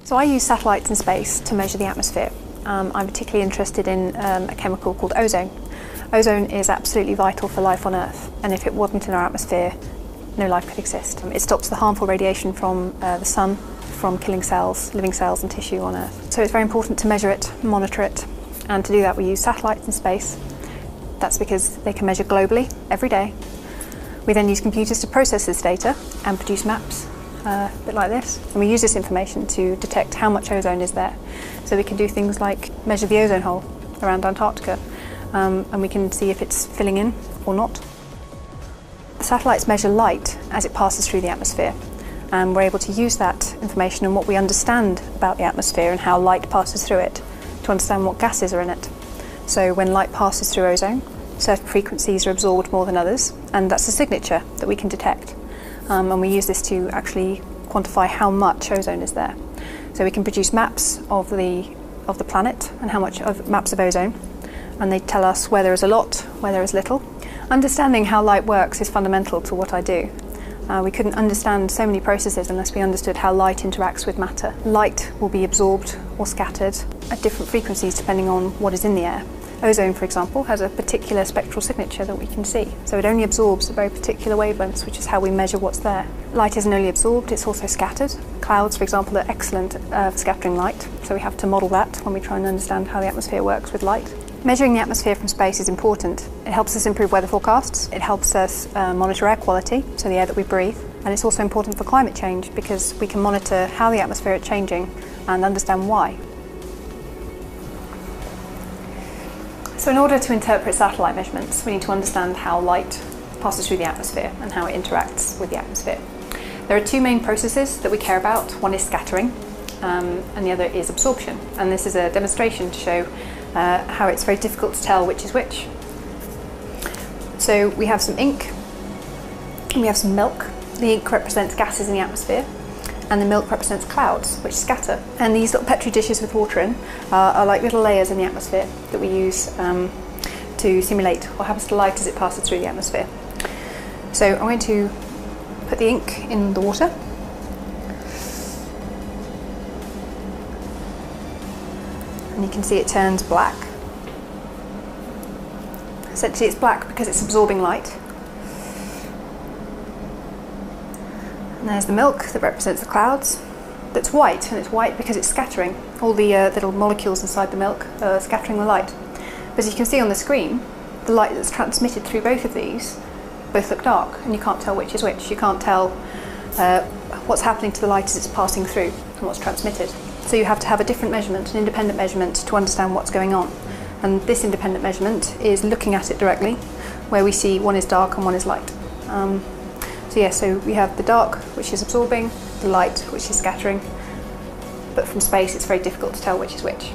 So I use satellites in space to measure the atmosphere. I'm particularly interested in a chemical called ozone. Ozone is absolutely vital for life on Earth, and if it wasn't in our atmosphere, no life could exist. It stops the harmful radiation from the sun from killing cells, living cells and tissue on Earth. So it's very important to measure it, monitor it, and to do that we use satellites in space. That's because they can measure globally every day. We then use computers to process this data and produce maps, a bit like this. And we use this information to detect how much ozone is there. So we can do things like measure the ozone hole around Antarctica, and we can see if it's filling in or not. The satellites measure light as it passes through the atmosphere, and we're able to use that information and what we understand about the atmosphere and how light passes through it to understand what gases are in it. So when light passes through ozone, certain frequencies are absorbed more than others, and that's a signature that we can detect. And we use this to actually quantify how much ozone is there. So we can produce maps of the planet and how much maps of ozone, and they tell us where there is a lot, where there is little. Understanding how light works is fundamental to what I do. We couldn't understand so many processes unless we understood how light interacts with matter. Light will be absorbed or scattered at different frequencies depending on what is in the air. Ozone, for example, has a particular spectral signature that we can see. So it only absorbs at very particular wavelengths, which is how we measure what's there. Light isn't only absorbed, it's also scattered. Clouds, for example, are excellent for scattering light, so we have to model that when we try and understand how the atmosphere works with light. Measuring the atmosphere from space is important. It helps us improve weather forecasts, it helps us monitor air quality, so the air that we breathe, and it's also important for climate change because we can monitor how the atmosphere is changing and understand why. So in order to interpret satellite measurements, we need to understand how light passes through the atmosphere and how it interacts with the atmosphere. There are two main processes that we care about. One is scattering, and the other is absorption. And this is a demonstration to show how it's very difficult to tell which is which. So we have some ink, and we have some milk. The ink represents gases in the atmosphere, and the milk represents clouds, which scatter. And these little petri dishes with water in are like little layers in the atmosphere that we use to simulate what happens to light as it passes through the atmosphere. So I'm going to put the ink in the water. And you can see it turns black. Essentially it's black because it's absorbing light. And there's the milk that represents the clouds. That's white, and it's white because it's scattering. All the little molecules inside the milk are scattering the light. But as you can see on the screen, the light that's transmitted through both of these both look dark, and you can't tell which is which. You can't tell what's happening to the light as it's passing through and what's transmitted. So you have to have a different measurement, an independent measurement, to understand what's going on. And this independent measurement is looking at it directly, where we see one is dark and one is light. So we have the dark, which is absorbing, the light, which is scattering, but from space it's very difficult to tell which is which.